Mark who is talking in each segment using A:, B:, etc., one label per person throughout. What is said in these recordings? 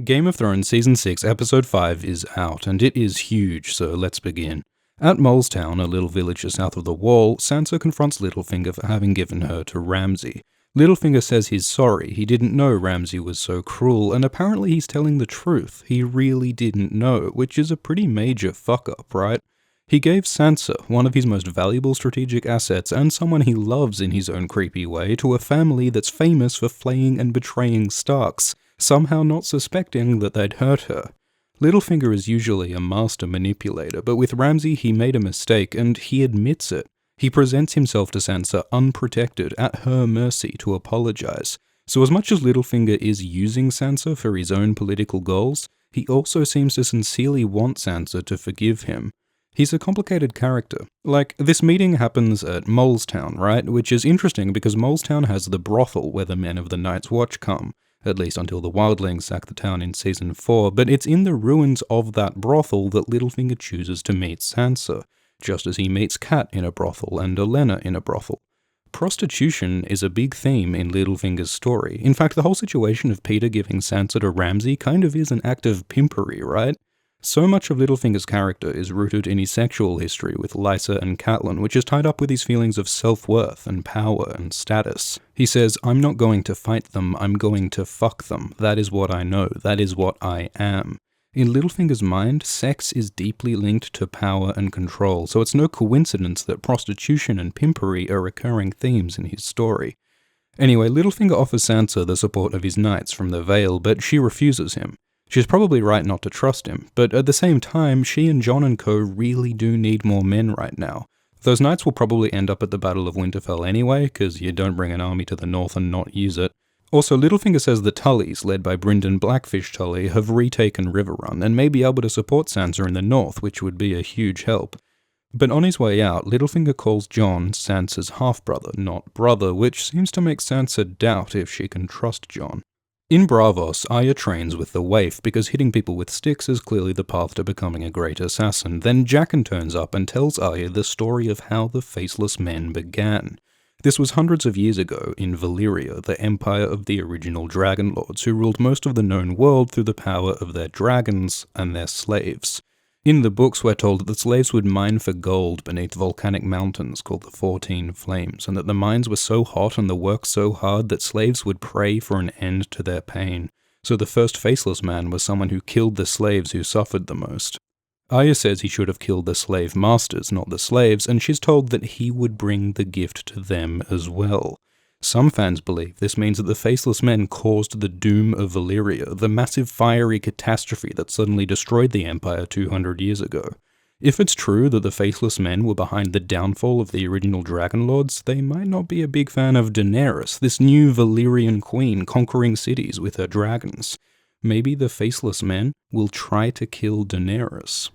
A: Game of Thrones Season 6, Episode 5 is out, and it is huge, so let's begin. At Molestown, a little village just south of the Wall, Sansa confronts Littlefinger for having given her to Ramsay. Littlefinger says he's sorry, he didn't know Ramsay was so cruel, and apparently he's telling the truth, he really didn't know, which is a pretty major fuck-up, right? He gave Sansa, one of his most valuable strategic assets and someone he loves in his own creepy way, to a family that's famous for flaying and betraying Starks, somehow not suspecting that they'd hurt her. Littlefinger is usually a master manipulator, but with Ramsay he made a mistake, and he admits it. He presents himself to Sansa unprotected, at her mercy, to apologize. So as much as Littlefinger is using Sansa for his own political goals, he also seems to sincerely want Sansa to forgive him. He's a complicated character. Like, this meeting happens at Molestown, right? Which is interesting because Molestown has the brothel where the men of the Night's Watch come. At least until the wildlings sack the town in Season 4, but it's in the ruins of that brothel that Littlefinger chooses to meet Sansa, just as he meets Cat in a brothel and Olenna in a brothel. Prostitution is a big theme in Littlefinger's story. In fact, the whole situation of Peter giving Sansa to Ramsay kind of is an act of pimpery, right? So much of Littlefinger's character is rooted in his sexual history with Lysa and Catelyn, which is tied up with his feelings of self-worth and power and status. He says, "I'm not going to fight them, I'm going to fuck them. That is what I know, that is what I am." In Littlefinger's mind, sex is deeply linked to power and control, so it's no coincidence that prostitution and pimpery are recurring themes in his story. Anyway, Littlefinger offers Sansa the support of his knights from the Vale, but she refuses him. She's probably right not to trust him, but at the same time, she and Jon and co really do need more men right now. Those knights will probably end up at the Battle of Winterfell anyway, because you don't bring an army to the north and not use it. Also, Littlefinger says the Tullys, led by Brynden Blackfish Tully, have retaken Riverrun, and may be able to support Sansa in the north, which would be a huge help. But on his way out, Littlefinger calls Jon Sansa's half-brother, not brother, which seems to make Sansa doubt if she can trust Jon. In Braavos, Arya trains with the waif because hitting people with sticks is clearly the path to becoming a great assassin. Then Jaqen turns up and tells Arya the story of how the Faceless Men began. This was hundreds of years ago in Valyria, the empire of the original Dragon Lords, who ruled most of the known world through the power of their dragons and their slaves. In the books, we're told that the slaves would mine for gold beneath volcanic mountains called the 14 Flames, and that the mines were so hot and the work so hard that slaves would pray for an end to their pain. So the first Faceless Man was someone who killed the slaves who suffered the most. Arya says he should have killed the slave masters, not the slaves, and she's told that he would bring the gift to them as well. Some fans believe this means that the Faceless Men caused the Doom of Valyria, the massive fiery catastrophe that suddenly destroyed the Empire 200 years ago. If it's true that the Faceless Men were behind the downfall of the original Dragon Lords, they might not be a big fan of Daenerys, this new Valyrian queen conquering cities with her dragons. Maybe the Faceless Men will try to kill Daenerys.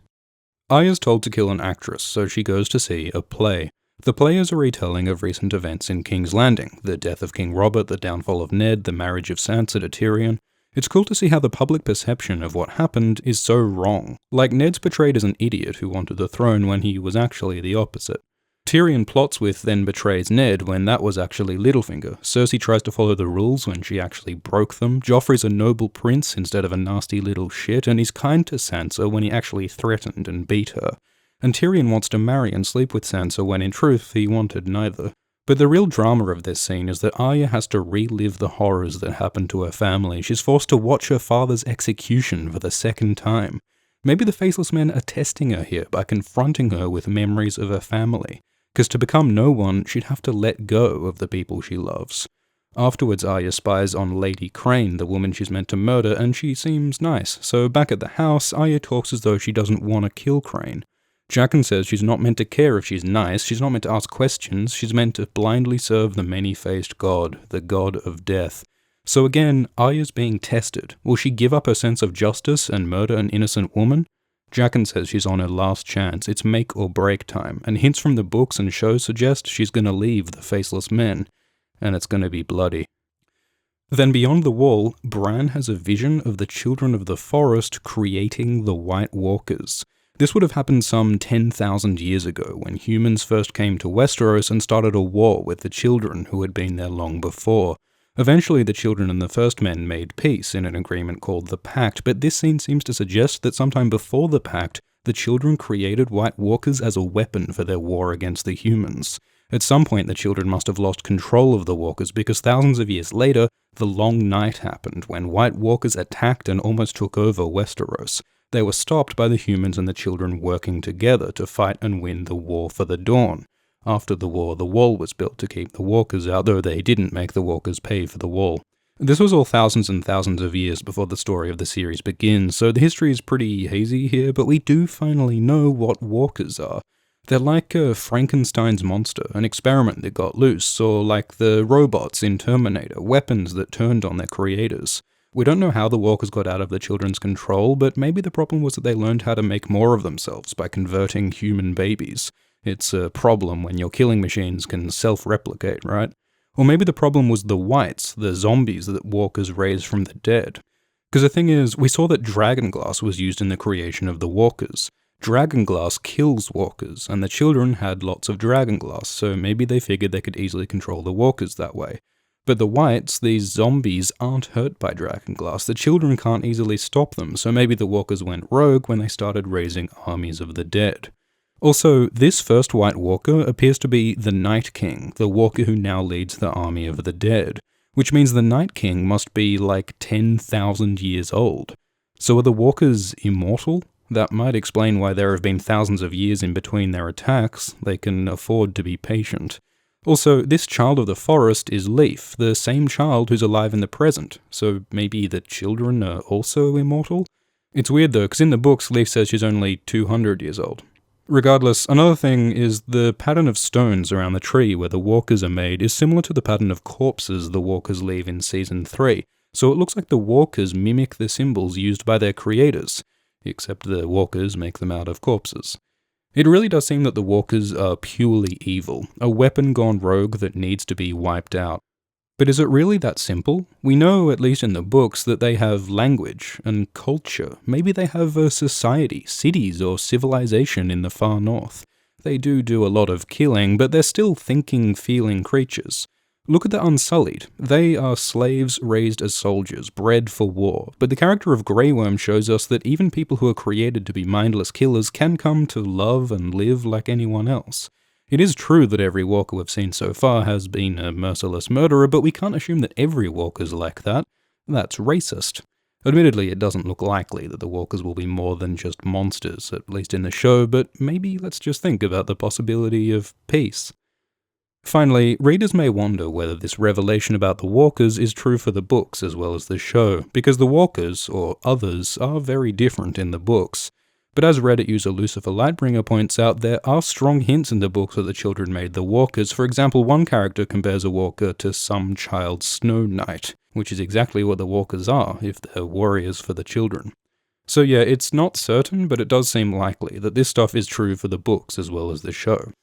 A: Arya's told to kill an actress, so she goes to see a play. The play is a retelling of recent events in King's Landing, the death of King Robert, the downfall of Ned, the marriage of Sansa to Tyrion. It's cool to see how the public perception of what happened is so wrong. Like, Ned's portrayed as an idiot who wanted the throne when he was actually the opposite. Tyrion plots with, then betrays Ned when that was actually Littlefinger. Cersei tries to follow the rules when she actually broke them. Joffrey's a noble prince instead of a nasty little shit, and he's kind to Sansa when he actually threatened and beat her. And Tyrion wants to marry and sleep with Sansa when in truth he wanted neither. But the real drama of this scene is that Arya has to relive the horrors that happened to her family. She's forced to watch her father's execution for the second time. Maybe the Faceless Men are testing her here by confronting her with memories of her family, because to become no one, she'd have to let go of the people she loves. Afterwards, Arya spies on Lady Crane, the woman she's meant to murder, and she seems nice. So back at the house, Arya talks as though she doesn't want to kill Crane. Jaqen says she's not meant to care if she's nice, she's not meant to ask questions, she's meant to blindly serve the many-faced god, the god of death. So again, Arya's being tested. Will she give up her sense of justice and murder an innocent woman? Jaqen says she's on her last chance, it's make or break time, and hints from the books and shows suggest she's gonna leave the Faceless Men, and it's gonna be bloody. Then beyond the wall, Bran has a vision of the children of the forest creating the White Walkers. This would have happened some 10,000 years ago, when humans first came to Westeros and started a war with the children who had been there long before. Eventually, the children and the first men made peace in an agreement called the Pact, but this scene seems to suggest that sometime before the Pact, the children created White Walkers as a weapon for their war against the humans. At some point, the children must have lost control of the Walkers because thousands of years later, the Long Night happened when White Walkers attacked and almost took over Westeros. They were stopped by the humans and the children working together to fight and win the War for the Dawn. After the war, the wall was built to keep the Walkers out, though they didn't make the Walkers pay for the wall. This was all thousands and thousands of years before the story of the series begins, so the history is pretty hazy here, but we do finally know what Walkers are. They're like Frankenstein's monster, an experiment that got loose, or like the robots in Terminator, weapons that turned on their creators. We don't know how the Walkers got out of the children's control, but maybe the problem was that they learned how to make more of themselves by converting human babies. It's a problem when your killing machines can self-replicate, right? Or maybe the problem was the whites, the zombies that Walkers raised from the dead. Because the thing is, we saw that dragonglass was used in the creation of the Walkers. Dragonglass kills Walkers, and the children had lots of dragonglass, so maybe they figured they could easily control the Walkers that way. But the whites, these zombies, aren't hurt by dragonglass. The children can't easily stop them, so maybe the Walkers went rogue when they started raising armies of the dead. Also, this first White Walker appears to be the Night King, the Walker who now leads the army of the dead, which means the Night King must be like 10,000 years old. So are the Walkers immortal? That might explain why there have been thousands of years in between their attacks. They can afford to be patient. Also, this child of the forest is Leaf, the same child who's alive in the present, so maybe the children are also immortal? It's weird though, because in the books Leaf says she's only 200 years old. Regardless, another thing is the pattern of stones around the tree where the Walkers are made is similar to the pattern of corpses the Walkers leave in Season 3, so it looks like the Walkers mimic the symbols used by their creators, except the Walkers make them out of corpses. It really does seem that the Walkers are purely evil, a weapon gone rogue that needs to be wiped out. But is it really that simple? We know, at least in the books, that they have language and culture. Maybe they have a society, cities or civilization in the far north. They do a lot of killing, but they're still thinking, feeling creatures. Look at the Unsullied. They are slaves raised as soldiers, bred for war. But the character of Grey Worm shows us that even people who are created to be mindless killers can come to love and live like anyone else. It is true that every Walker we've seen so far has been a merciless murderer, but we can't assume that every Walker's like that. That's racist. Admittedly, it doesn't look likely that the Walkers will be more than just monsters, at least in the show, but maybe let's just think about the possibility of peace. Finally, readers may wonder whether this revelation about the Walkers is true for the books as well as the show, because the Walkers, or others, are very different in the books. But as Reddit user Lucifer Lightbringer points out, there are strong hints in the books that the children made the Walkers. For example, one character compares a Walker to some child's Snow Knight, which is exactly what the Walkers are, if they're warriors for the children. So yeah, it's not certain, but it does seem likely that this stuff is true for the books as well as the show.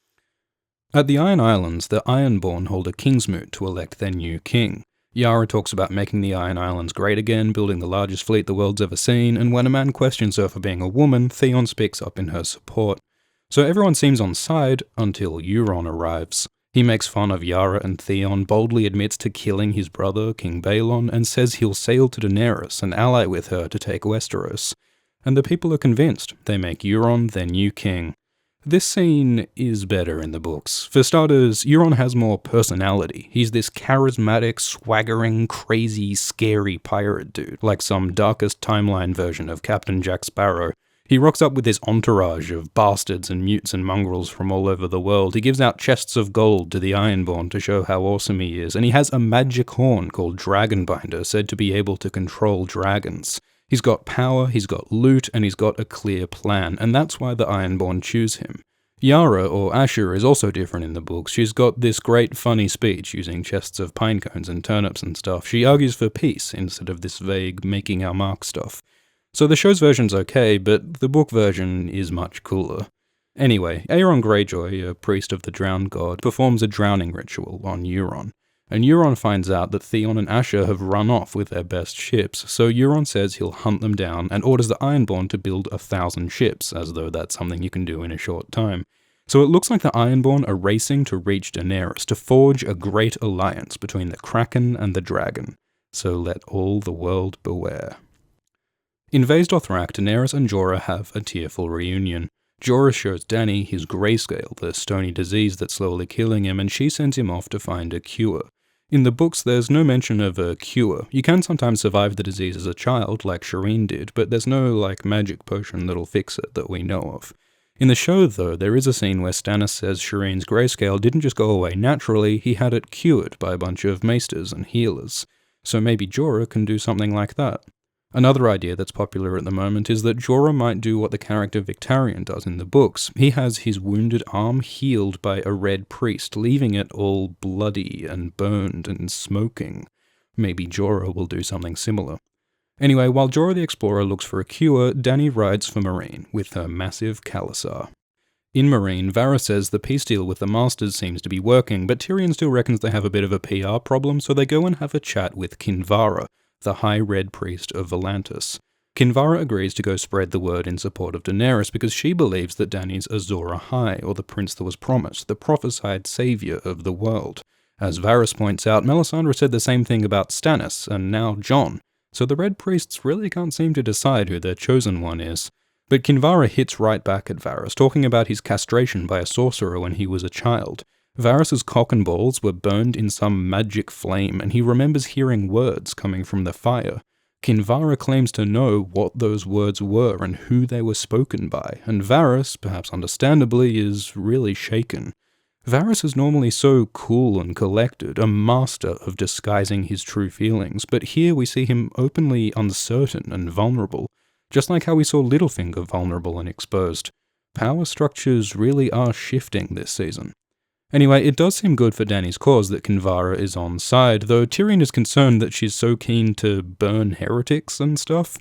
A: At the Iron Islands, the Ironborn hold a Kingsmoot to elect their new king. Yara talks about making the Iron Islands great again, building the largest fleet the world's ever seen, and when a man questions her for being a woman, Theon speaks up in her support. So everyone seems on side until Euron arrives. He makes fun of Yara and Theon, boldly admits to killing his brother, King Balon, and says he'll sail to Daenerys and ally with her to take Westeros. And the people are convinced. They make Euron their new king. This scene is better in the books. For starters, Euron has more personality. He's this charismatic, swaggering, crazy, scary pirate dude, like some darkest timeline version of Captain Jack Sparrow. He rocks up with his entourage of bastards and mutes and mongrels from all over the world. He gives out chests of gold to the Ironborn to show how awesome he is, and he has a magic horn called Dragonbinder, said to be able to control dragons. He's got power, he's got loot, and he's got a clear plan, and that's why the Ironborn choose him. Yara, or Asher, is also different in the books. She's got this great funny speech using chests of pine cones and turnips and stuff. She argues for peace instead of this vague making our mark stuff. So the show's version's okay, but the book version is much cooler. Anyway, Aeron Greyjoy, a priest of the drowned god, performs a drowning ritual on Euron. And Euron finds out that Theon and Asher have run off with their best ships, so Euron says he'll hunt them down and orders the Ironborn to build 1,000 ships, as though that's something you can do in a short time. So it looks like the Ironborn are racing to reach Daenerys to forge a great alliance between the Kraken and the Dragon. So let all the world beware. In Vaes Dothrak, Daenerys and Jorah have a tearful reunion. Jorah shows Dany his greyscale, the stony disease that's slowly killing him, and she sends him off to find a cure. In the books, there's no mention of a cure. You can sometimes survive the disease as a child, like Shireen did, but there's no, magic potion that'll fix it that we know of. In the show, though, there is a scene where Stannis says Shireen's greyscale didn't just go away naturally, he had it cured by a bunch of maesters and healers. So maybe Jorah can do something like that. Another idea that's popular at the moment is that Jorah might do what the character Victarion does in the books. He has his wounded arm healed by a red priest, leaving it all bloody and burned and smoking. Maybe Jorah will do something similar. Anyway, while Jorah the Explorer looks for a cure, Dany rides for Meereen with her massive Khalasar. In Meereen, Varys says the peace deal with the Masters seems to be working, but Tyrion still reckons they have a bit of a PR problem, so they go and have a chat with Kinvara, the High Red Priest of Volantis. Kinvara agrees to go spread the word in support of Daenerys because she believes that Dany's Azor Ahai, or the prince that was promised, the prophesied saviour of the world. As Varys points out, Melisandre said the same thing about Stannis, and now Jon. So the Red Priests really can't seem to decide who their chosen one is. But Kinvara hits right back at Varys, talking about his castration by a sorcerer when he was a child. Varys' cock and balls were burned in some magic flame, and he remembers hearing words coming from the fire. Kinvara claims to know what those words were and who they were spoken by, and Varys, perhaps understandably, is really shaken. Varys is normally so cool and collected, a master of disguising his true feelings, but here we see him openly uncertain and vulnerable, just like how we saw Littlefinger vulnerable and exposed. Power structures really are shifting this season. Anyway, it does seem good for Dany's cause that Kinvara is on side, though Tyrion is concerned that she's so keen to burn heretics and stuff.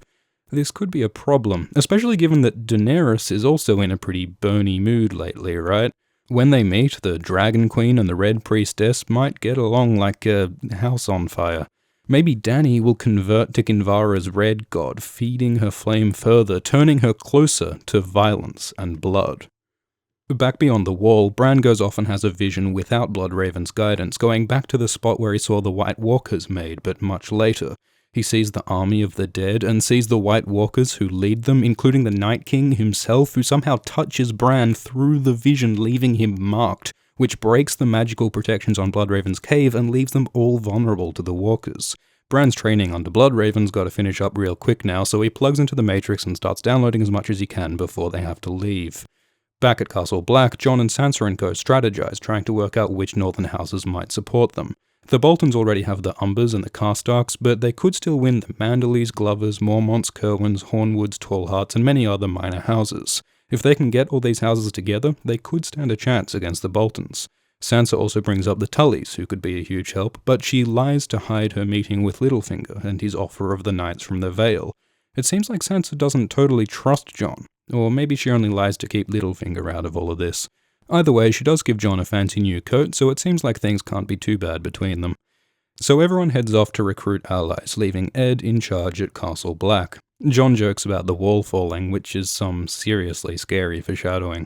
A: This could be a problem, especially given that Daenerys is also in a pretty burny mood lately, right? When they meet, the Dragon Queen and the Red Priestess might get along like a house on fire. Maybe Dany will convert to Kinvara's red god, feeding her flame further, turning her closer to violence and blood. Back beyond the wall, Bran goes off and has a vision without Bloodraven's guidance, going back to the spot where he saw the White Walkers made, but much later. He sees the army of the dead, and sees the White Walkers who lead them, including the Night King himself, who somehow touches Bran through the vision, leaving him marked, which breaks the magical protections on Bloodraven's cave and leaves them all vulnerable to the Walkers. Bran's training under Bloodraven's got to finish up real quick now, so he plugs into the Matrix and starts downloading as much as he can before they have to leave. Back at Castle Black, Jon and Sansa and co strategize, trying to work out which northern houses might support them. The Boltons already have the Umbers and the Karstarks, but they could still win the Manderleys, Glovers, Mormonts, Kerwins, Hornwoods, Tallhearts, and many other minor houses. If they can get all these houses together, they could stand a chance against the Boltons. Sansa also brings up the Tullys, who could be a huge help, but she lies to hide her meeting with Littlefinger and his offer of the Knights from the Vale. It seems like Sansa doesn't totally trust Jon, or maybe she only lies to keep Littlefinger out of all of this. Either way, she does give Jon a fancy new coat, so it seems like things can't be too bad between them. So everyone heads off to recruit allies, leaving Ed in charge at Castle Black. Jon jokes about the wall falling, which is some seriously scary foreshadowing.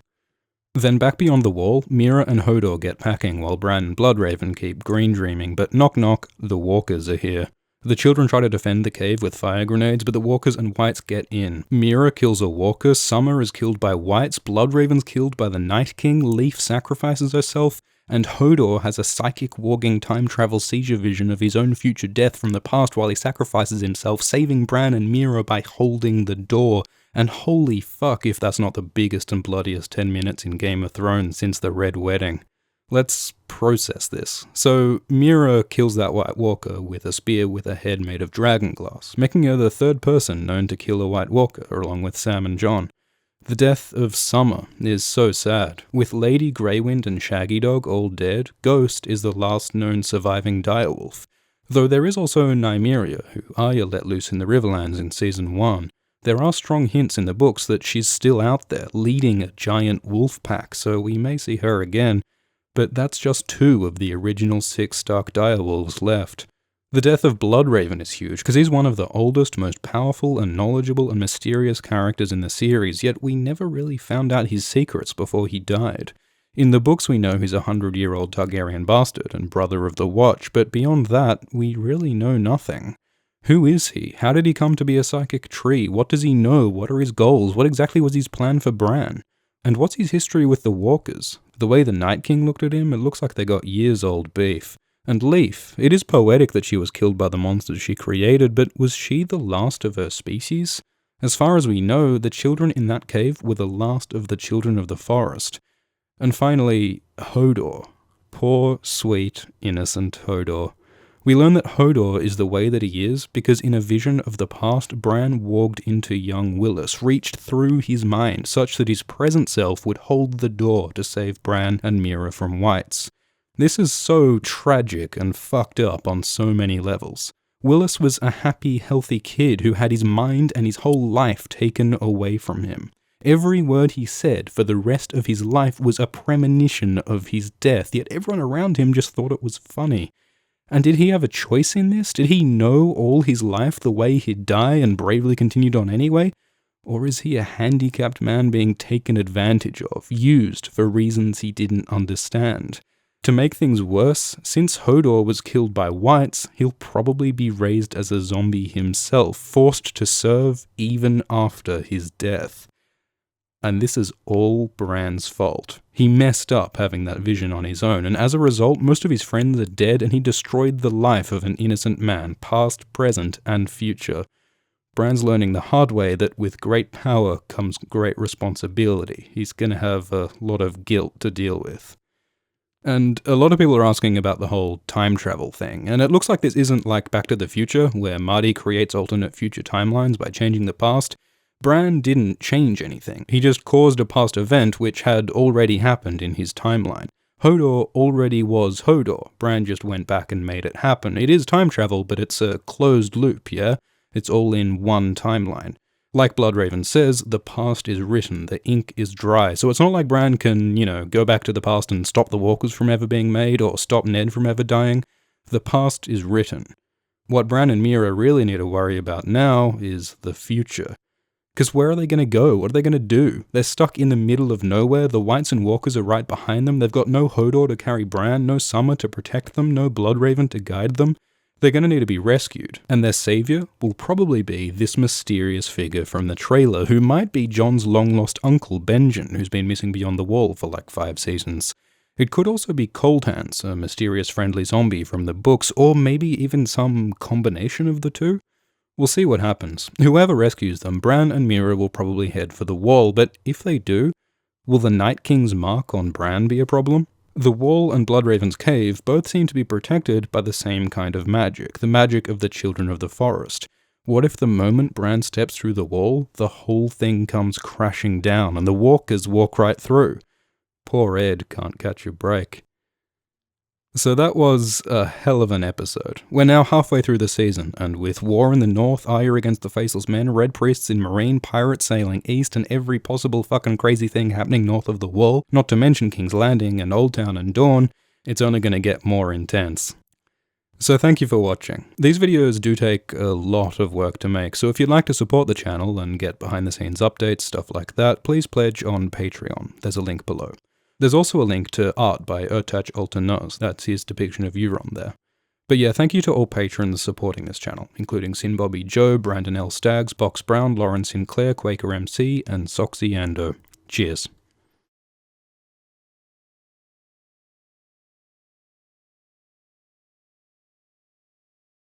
A: Then back beyond the wall, Meera and Hodor get packing while Bran and Bloodraven keep green dreaming, but knock knock, the Walkers are here. The children try to defend the cave with fire grenades, but the Walkers and Whites get in. Meera kills a Walker, Summer is killed by Whites, Bloodraven's killed by the Night King, Leaf sacrifices herself, and Hodor has a psychic warging time travel seizure vision of his own future death from the past while he sacrifices himself, saving Bran and Meera by holding the door. And holy fuck if that's not the biggest and bloodiest 10 minutes in Game of Thrones since the Red Wedding. Let's process this. So, Meera kills that White Walker with a spear with a head made of dragon glass, making her the third person known to kill a White Walker, along with Sam and Jon. The death of Summer is so sad. With Lady Greywind and Shaggy Dog all dead, Ghost is the last known surviving direwolf. Though there is also Nymeria, who Arya let loose in the Riverlands in Season 1. There are strong hints in the books that she's still out there, leading a giant wolf pack, so we may see her again. But that's just 2 of the original 6 Stark direwolves left. The death of Bloodraven is huge, because he's one of the oldest, most powerful and knowledgeable and mysterious characters in the series, yet we never really found out his secrets before he died. In the books we know he's a 100-year-old Targaryen bastard and brother of the Watch, but beyond that, we really know nothing. Who is he? How did he come to be a psychic tree? What does he know? What are his goals? What exactly was his plan for Bran? And what's his history with the Walkers? The way the Night King looked at him, it looks like they got years-old beef. And Leaf, it is poetic that she was killed by the monsters she created, but was she the last of her species? As far as we know, the children in that cave were the last of the children of the forest. And finally, Hodor. Poor, sweet, innocent Hodor. We learn that Hodor is the way that he is because in a vision of the past, Bran walked into young Willis, reached through his mind such that his present self would hold the door to save Bran and Meera from Weiss. This is so tragic and fucked up on so many levels. Willis was a happy, healthy kid who had his mind and his whole life taken away from him. Every word he said for the rest of his life was a premonition of his death, yet everyone around him just thought it was funny. And did he have a choice in this? Did he know all his life the way he'd die and bravely continued on anyway? Or is he a handicapped man being taken advantage of, used for reasons he didn't understand? To make things worse, since Hodor was killed by Weiss, he'll probably be raised as a zombie himself, forced to serve even after his death. And this is all Bran's fault. He messed up having that vision on his own, and as a result, most of his friends are dead and he destroyed the life of an innocent man, past, present, and future. Bran's learning the hard way that with great power comes great responsibility. He's gonna have a lot of guilt to deal with. And a lot of people are asking about the whole time travel thing, and it looks like this isn't like Back to the Future, where Marty creates alternate future timelines by changing the past. Bran didn't change anything. He just caused a past event which had already happened in his timeline. Hodor already was Hodor. Bran just went back and made it happen. It is time travel, but it's a closed loop, yeah? It's all in one timeline. Like Bloodraven says, the past is written, the ink is dry, so it's not like Bran can, go back to the past and stop the Walkers from ever being made, or stop Ned from ever dying. The past is written. What Bran and Meera really need to worry about now is the future. Because where are they going to go? What are they going to do? They're stuck in the middle of nowhere, the Whites and Walkers are right behind them, they've got no Hodor to carry Bran, no Summer to protect them, no Bloodraven to guide them. They're going to need to be rescued, and their savior will probably be this mysterious figure from the trailer who might be Jon's long-lost uncle Benjen, who's been missing beyond the wall for like 5 seasons. It could also be Cold Hands, a mysterious friendly zombie from the books, or maybe even some combination of the two. We'll see what happens. Whoever rescues them, Bran and Meera will probably head for the wall, but if they do, will the Night King's mark on Bran be a problem? The wall and Bloodraven's cave both seem to be protected by the same kind of magic, the magic of the Children of the Forest. What if the moment Bran steps through the wall, the whole thing comes crashing down and the Walkers walk right through? Poor Ed can't catch a break. So that was a hell of an episode. We're now halfway through the season, and with war in the north, Arya against the Faceless Men, red priests in Marine, pirates sailing east, and every possible fucking crazy thing happening north of the wall, not to mention King's Landing and Old Town and Dawn, it's only going to get more intense. So thank you for watching. These videos do take a lot of work to make, so if you'd like to support the channel and get behind the scenes updates, stuff like that, please pledge on Patreon. There's a link below. There's also a link to art by Ertach Altanose, that's his depiction of Euron there. But yeah, thank you to all patrons supporting this channel, including Cynbobby Joe, Brandon L. Staggs, Box Brown, Lauren Sinclair, Quaker MC, and Soxy Ando. Cheers.